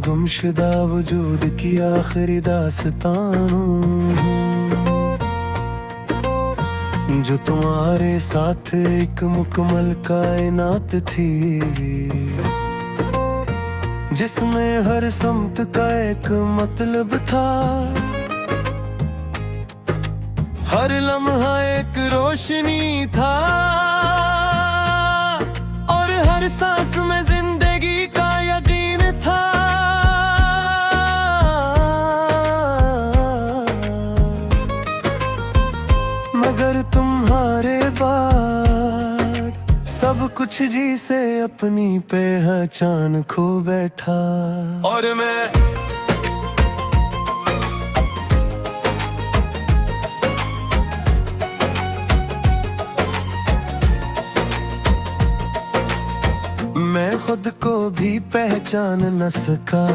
गुमशुदा वजूद की आखिरी दास्तां जो तुम्हारे साथ एक मुकम्मल कायनात थी, जिसमें हर समत का एक मतलब था। हर लम्हा एक रोशनी था और हर सांस में जिंदगी का यकीन था। मगर तुम्हारे बाद सब कुछ जी से अपनी पहचान खो बैठा। और मैं खुद को भी पहचान न सका।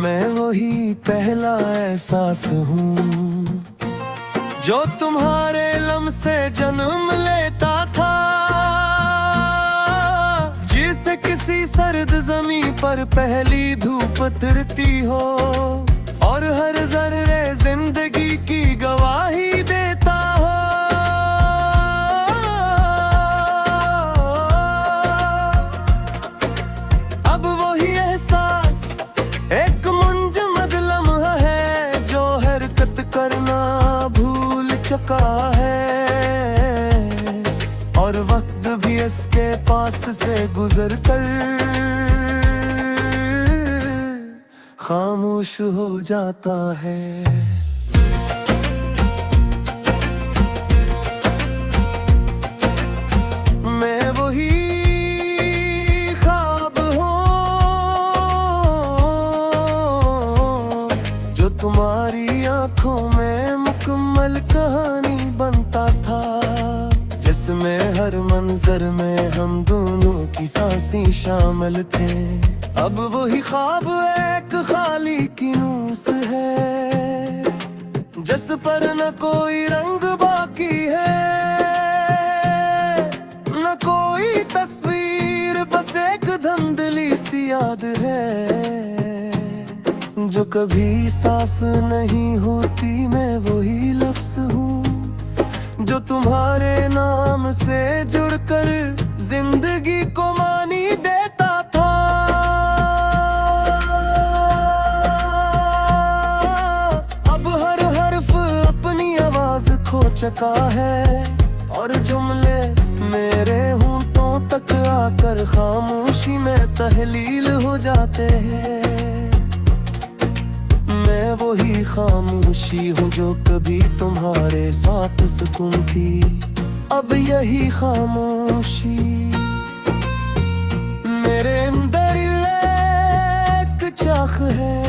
मैं वही पहला एहसास हूँ जो तुम्हारे लम्ह से जन्म लेता था, जिसे किसी सर्द ज़मीं पर पहली धूप उतरती हो और हर ज़र्रे जिंदगी की गवाही देता हो। अब वही एहसास एक मुंजमद लम्हा है जो हरकत करना भूल चुका है और वक्त भी इसके पास से गुजर कर खामोश हो जाता है। मैं वही ख्वाब हूँ जो तुम्हारी आंखों में मुकम्मल कहानी बनता था, जिसमें हर मंजर में हम दोनों की सांसें शामिल थे। अब वही ख्वाब एक खाली की नूस है जिस पर न कोई रंग बाकी है, न कोई तस्वीर, बस एक धुंधली सी याद है जो कभी साफ नहीं होती। मैं वही लफ्ज हूँ जो तुम्हारे नाम से जुड़कर जिंदगी को मानी देता था। अब हर हर्फ अपनी आवाज खो चुका है और जुमले मेरे होंठों तक आकर खामोशी में तहलील हो जाते हैं। मैं वही खामोशी हूँ जो कभी तुम्हारे साथ सुकून थी। अब यही खामोशी मेरे अंदर एक चाख है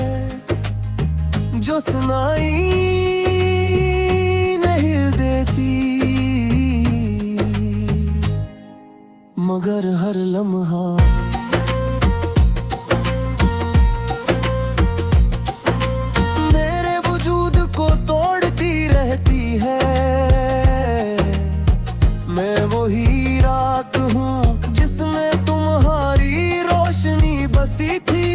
जो सुनाई नहीं देती, मगर हर लम्हा मेरे वजूद को तोड़ती रहती है। मैं वही रात हूँ जिसमें तुम्हारी रोशनी बसी थी।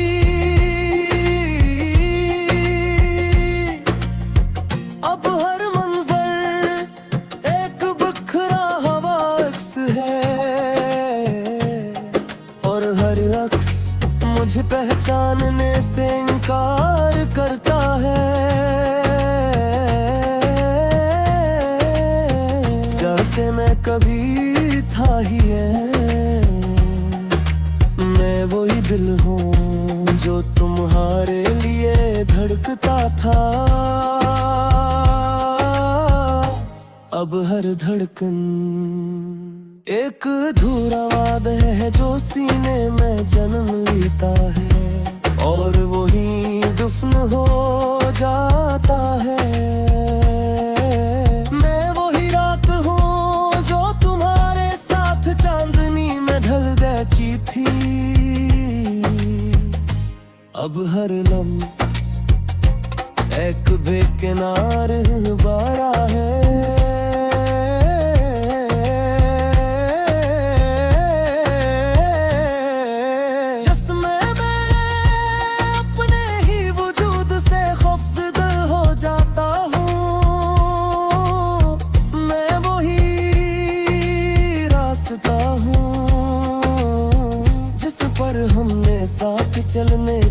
अब हर मंजर एक बिखरा हवा अक्स है और हर अक्स मुझे पहचानने से इनकार करता है। जैसे मैं कभी था ही है, मैं वही दिल हूँ जो तुम्हारे लिए धड़कता था। अब हर धड़कन एक अधूरा वादा है जो सीने में जन्म लेता है और वही दफन हो जाता है। मैं वही रात हूँ जो तुम्हारे साथ चांदनी में ढल गई थी। अब हर लम्हा एक बेकिनार बारा है। जिसमें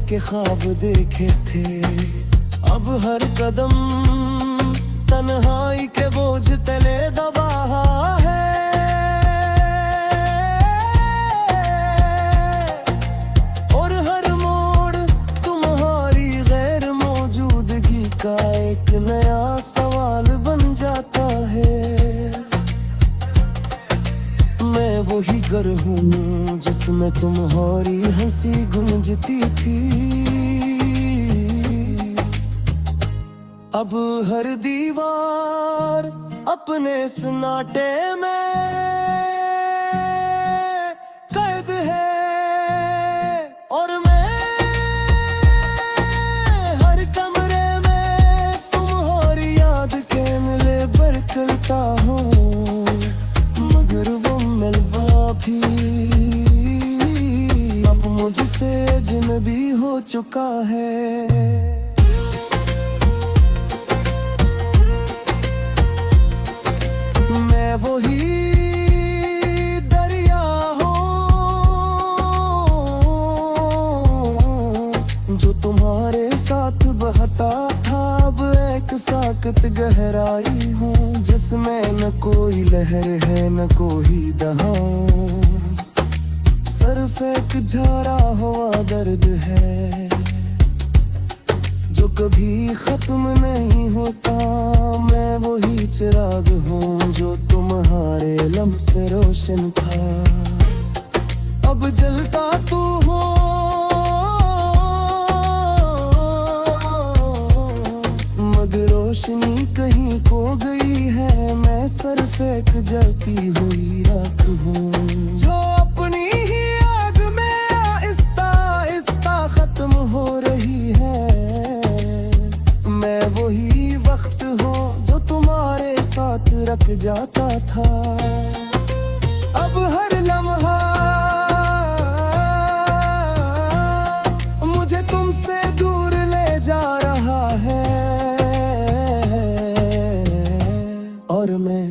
के ख्वाब देखे थे। अब हर कदम तन्हाई के बोझ तले दबा है। और हर मोड़ तुम्हारी गैर मौजूदगी का एक नया सवाल बन जाता है। मैं वही घर हूँ जिसमें तुम्हारी हंसी गूंजती थी। अब हर दीवार अपने सन्नाटे में कैद है। और मैं हर कमरे में तुम्हारी याद के मिले बरकता हूँ। मगर वो मिलवा भी अब मुझसे अजनबी हो चुका है। मैं वही दरिया हूँ जो तुम्हारे साथ बहता था। अब एक साकत गहराई हूँ जिसमें न कोई लहर है न कोई दहाड़। सर फेंक झरा हुआ दर्द है जो कभी खत्म नहीं होता। मैं वही चिराग हूँ जो तुम्हारे लम्ह से रोशन था। अब जलता तू हो मगर रोशनी कहीं खो गई है। मैं सर फेंक जलती हुई राख हूँ जो अपनी ही आग में आहिस्ता आहिस्ता खत्म हो रही है। मैं वही वक्त हूँ जो तुम्हारे साथ रख जाता था। अब हर लम्हा मुझे तुमसे दूर ले जा रहा है। और मैं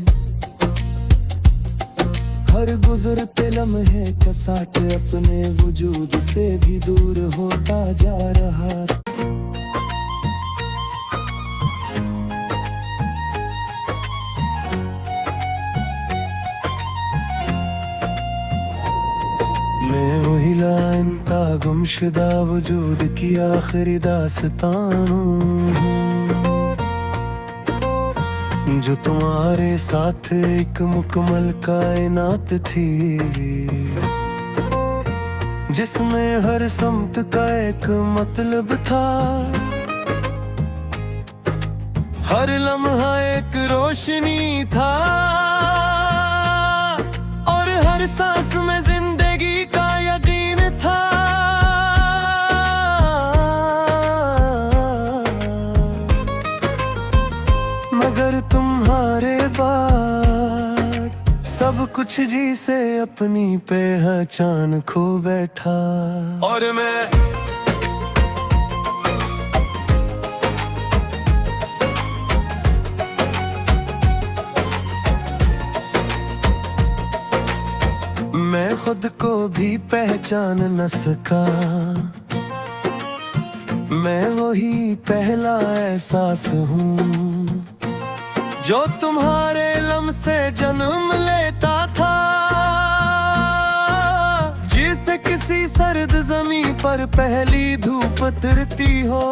हर गुजरते लम्हे का साथ अपने वजूद से भी दूर होता जा रहा। मैं वही लाइनता गुमशुदा वजूद की आखिरी दास्तान हूँ जो तुम्हारे साथ एक मुकम्मल कायनात थी। जिसमें हर समत का एक मतलब था। हर लम्हा एक रोशनी था और हर सांस में जिंदगी का यकीन था। मगर तुम्हारे बाद सब कुछ जी से अपनी पहचान खो बैठा। और मैं खुद को भी पहचान न सका। मैं वही पहला एहसास हूँ जो तुम्हारे लम्ह से जन्म लेता था। जिसे किसी सर्द ज़मीं पर पहली धूप उतरती हो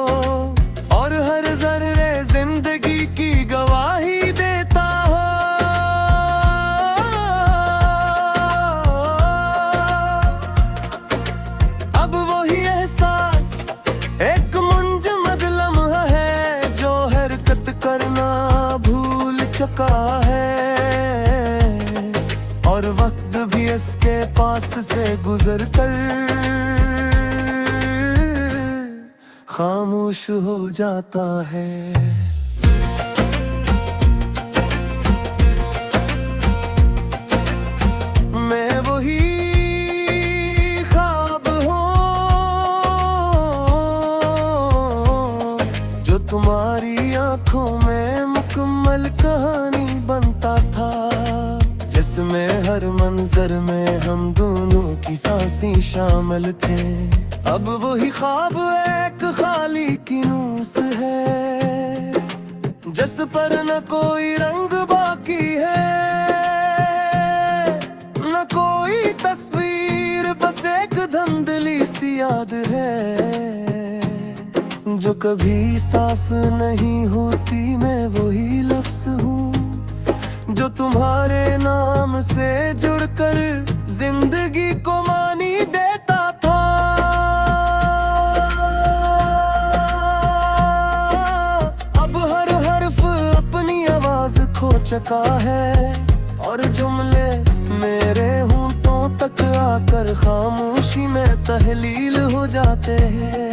और हर ज़र्रे जिंदगी की गवाही देता हो। अब वही एहसास एक मुंजमद लम्हा है जो हरकत करना भूल चुका है। और वक्त भी इसके पास से गुजर कर खामोश हो जाता है। मैं वही ख्वाब हूँ जो तुम्हारी आंखों में मुकम्मल कहानी बनता था। जिसमें हर मंजर में हम दोनों की सांसें शामिल थे। अब वही ख्वाब एक खाली किनूस है, जिस पर न कोई रंग बाकी है, न कोई तस्वीर, बस एक धुंधली सी याद है जो कभी साफ नहीं होती। मैं वही लफ्ज हूँ जो तुम्हारे नाम से जुड़कर जिंदगी को मानी देता था। अब हर हर्फ अपनी आवाज खो चुका है और जुमले मेरे होंठों तक आकर खामोशी में तहलील हो जाते हैं।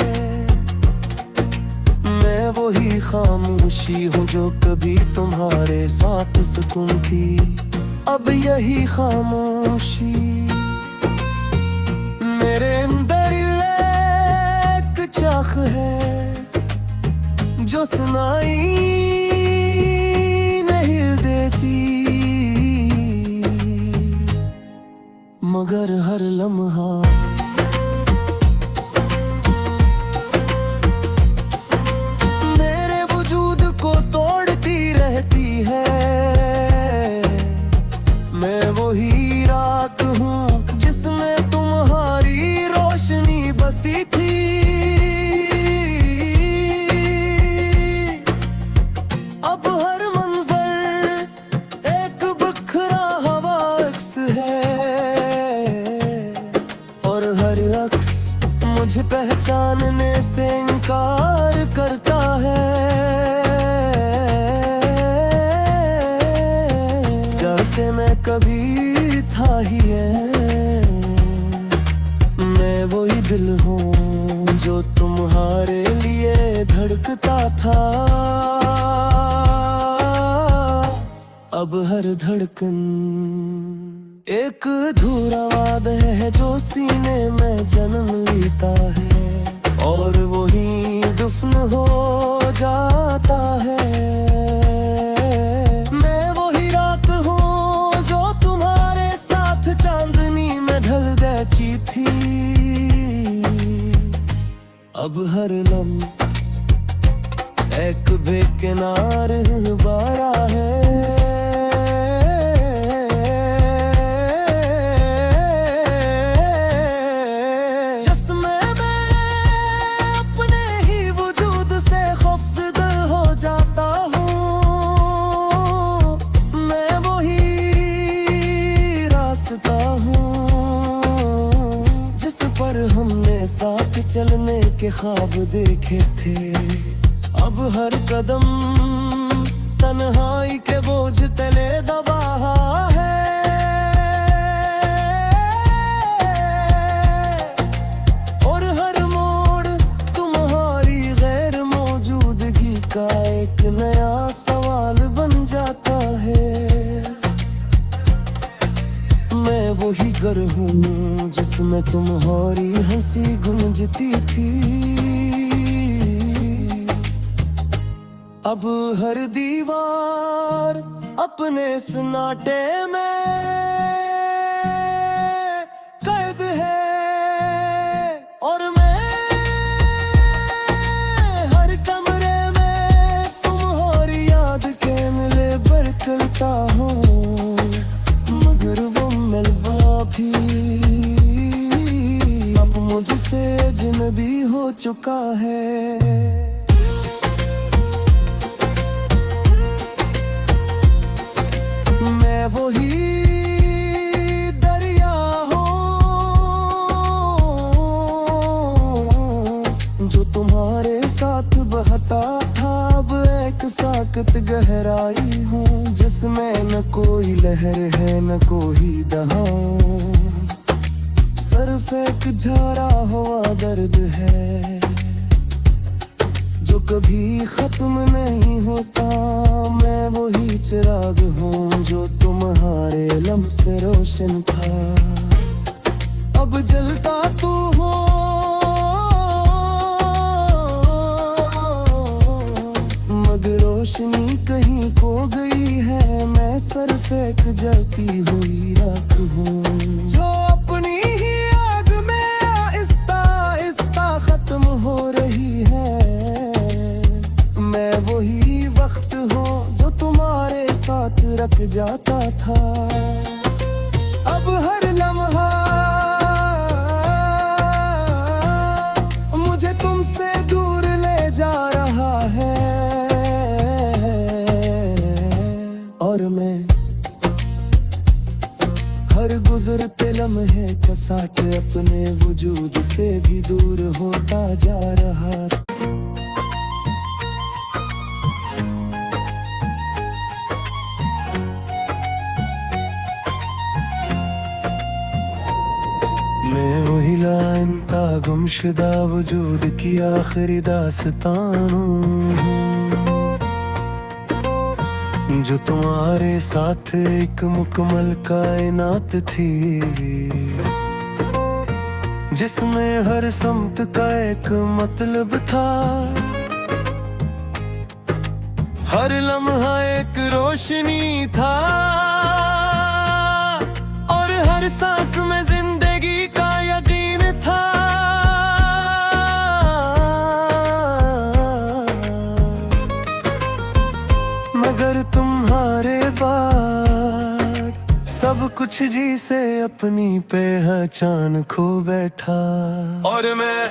मैं वही खामोशी हूँ जो कभी तुम्हारे साथ सुकून थी, अब यही खामोशी मेरे अंदर एक चाख है जो सुनाई नहीं देती, मगर हर लम्हा बसी थी। अब हर मंजर एक बिखरा हवा अक्स है और हर अक्स मुझे पहचानने से इनकार करता है। जैसे मैं कभी था ही है, मैं वही दिल हूँ जो तुम्हारे लिए धड़कता था। अब हर धड़कन एक अधूरा वादा है जो सीने में जन्म लेता है और वही दफन हो जाता है। मैं वही रात हूँ जो तुम्हारे साथ चांदनी में ढल गई थी। अब हर लम्हा एक बेकिनार बारा है, जिसमें मैं अपने ही वजूद से खौफज़दा हो जाता हूँ। मैं वही रास्ता हूँ जिस पर हमने साथ चलने के ख्वाब देखे थे। अब हर कदम तन्हाई के बोझ तले दबा है और हर मोड़ तुम्हारी गैर मौजूदगी का एक नया सवाल बन जाता है। मैं वही घर हूँ जिसमें तुम्हारी हंसी गूंजती थी। अब हर दीवार अपने सन्नाटे में कैद है और मैं हर कमरे में तुम्हारी याद के मिले बरकता हूँ, मगर वो मिलवा भी अब मुझसे अजनबी हो चुका है। मैं वही दरिया हूँ जो तुम्हारे साथ बहता था। अब एक साकत गहराई हूँ जिसमें न कोई लहर है न कोई दहाड़, सिर्फ एक झरा हुआ दर्द है जो कभी खत्म नहीं होता। मैं वही चिराग हूँ जो तुम्हारे लम्हे से रोशन था। अब जलता तू हो मगर रोशनी कहीं खो गई है। मैं सिर्फ एक जलती हुई जाता था। अब हर लम्हा मुझे तुमसे दूर ले जा रहा है, और मैं हर गुजरते लम्हे का साथ अपने वजूद से भी दूर होता जा रहा। मैं वही लाइनता गुमशुदा वजूद की आखिरी दास्तान हूँ, जो तुम्हारे साथ एक मुकम्मल कायनात थी, जिसमें हर समत का एक मतलब था। हर लम्हा एक रोशनी था, और हर सांस में जिंदगी का यकीन था। मगर तुम्हारे बाद सब कुछ जी से अपनी पहचान खो बैठा, और मैं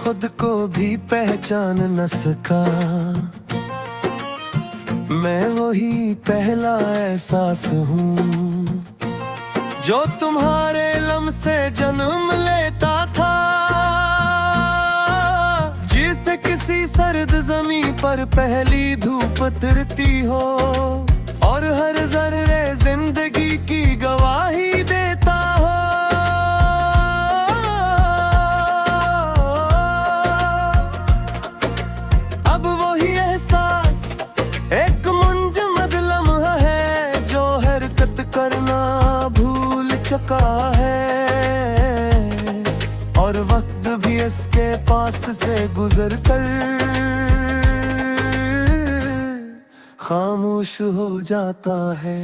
खुद को भी पहचान न सका। मैं वही पहला एहसास हूँ जो तुम्हारे लम्हे से जन्म लेता था, जिसे किसी सर्द जमीन पर पहली धूप उतरती हो, और हर जर्रे जिंदगी की गवाही देता हो। अब वही एहसास एक मुंजमद लम्हा है, जो हरकत करना भूल चुका है, और वक्त भी इसके पास से गुजर कर खामोश हो जाता है।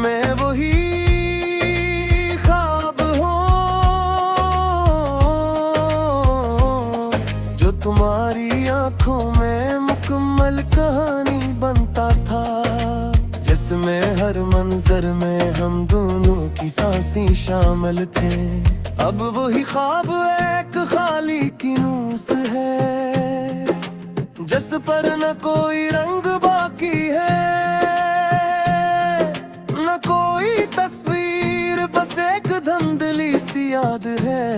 मैं वही ख्वाब हूँ जो तुम्हारी आंखों में मुकम्मल कहानी बनता था, जिसमें हर मंजर में हम दोनों की सांसें शामिल थे। अब वही ख्वाब एक खाली की नूस है, जिस पर न कोई रंग बाकी है, न कोई तस्वीर, बस एक धुंधली सी याद है,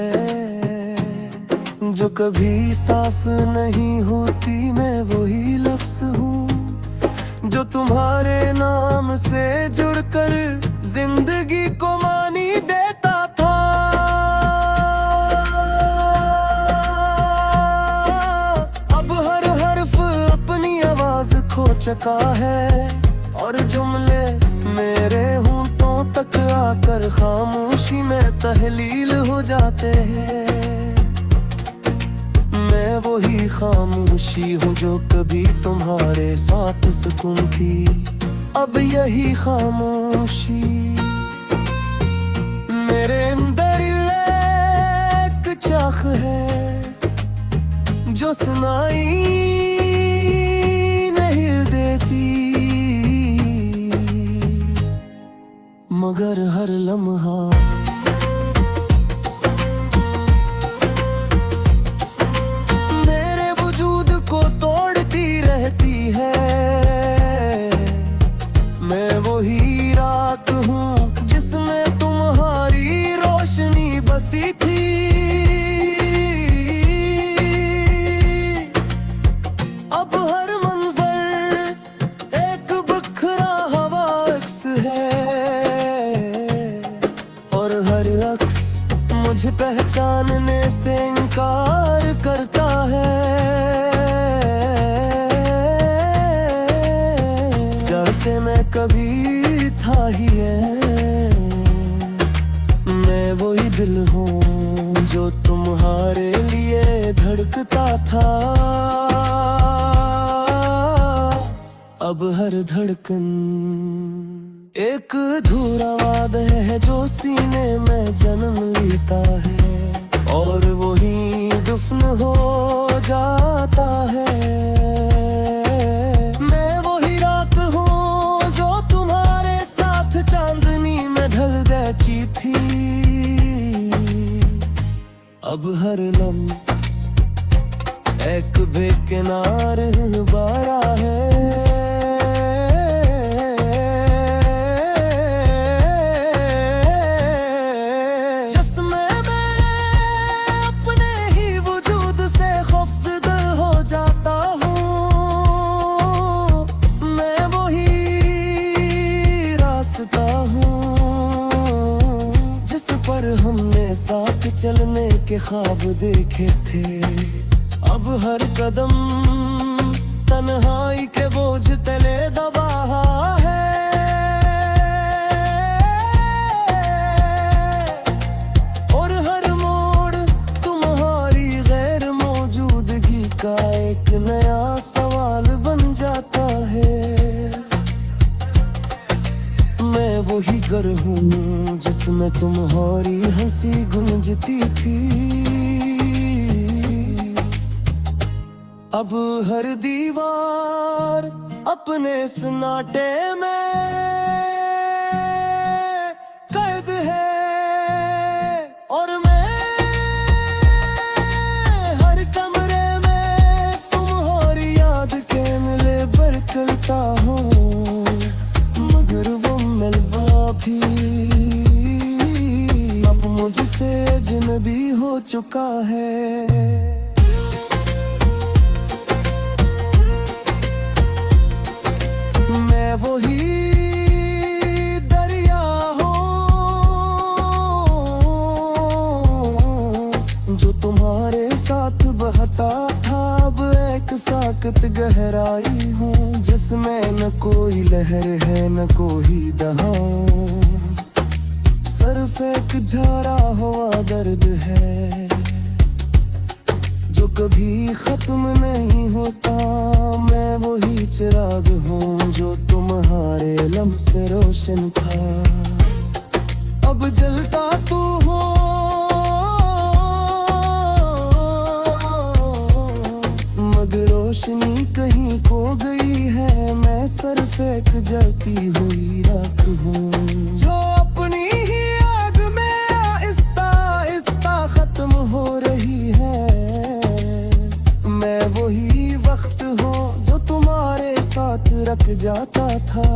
जो कभी साफ नहीं होती। मैं वही लफ्ज हूँ जो तुम्हारे नाम से जुड़कर जिंदगी को मानी देता था। अब हर हर्फ अपनी आवाज खो चुका है, और जुमले मेरे होंठों तक आकर खामोशी में तहलील हो जाते हैं। मैं वही खामोशी हूँ जो कभी तुम्हारे साथ सुकून थी। अब यही खामोशी मेरे अंदर एक चाख है, जो सुनाई नहीं देती, मगर हर लम्हा मैं वही रात हूँ जिसमें तुम्हारी रोशनी बसी थी। अब हर मंजर एक बिखरा हवा अक्स है, और हर अक्स मुझे पहचानने से इनकार करता है। जैसे मैं कभी था ही है, मैं वही दिल हूँ जो तुम्हारे लिए धड़कता था। अब हर धड़कन एक अधूरा वादा है जो सीने में जन्म लेता है और वही दफन हो जाता है। मैं वही रात हूँ जो तुम्हारे साथ चांदनी में ढल गई थी। अब हर लम्हा एक बेकिनार बारा है। जिसमें मैं अपने ही वजूद से खौफज़दा हो जाता हूँ। मैं वही रास्ता हूँ जिस पर हमने साथ चलने के ख्वाब देखे थे। अब हर कदम तन्हाई के बोझ तले दबा है। और हर मोड़ तुम्हारी गैर मौजूदगी का एक नया सवाल बन जाता है। मैं वही घर हूँ जिसमें तुम्हारी हंसी गूंजती थी। अब हर दीवार अपने सन्नाटे में कैद है और मैं हर कमरे में तुम्हारी याद के मिले बरकता हूँ। मगर वो मिलवा भी अब मुझसे अजनबी हो चुका है। मैं वही दरिया हूँ जो तुम्हारे साथ बहता था। अब एक साकत गहराई हूँ जिसमें न कोई लहर है न कोई दहाड़। सिर्फ एक झरा हुआ दर्द है जो कभी खत्म नहीं होता। मैं वही चिराग हूँ जो तुम्हारे लम्ह से रोशन था। अब जलता तू हो मगर रोशनी कहीं खो गई है। मैं सिर्फ एक जलती हुई राख हूँ जो अपनी ही आग में आहिस्ता आहिस्ता खत्म हो रही है। मैं वही वक्त हूँ जो तुम्हारे साथ रख जाता था।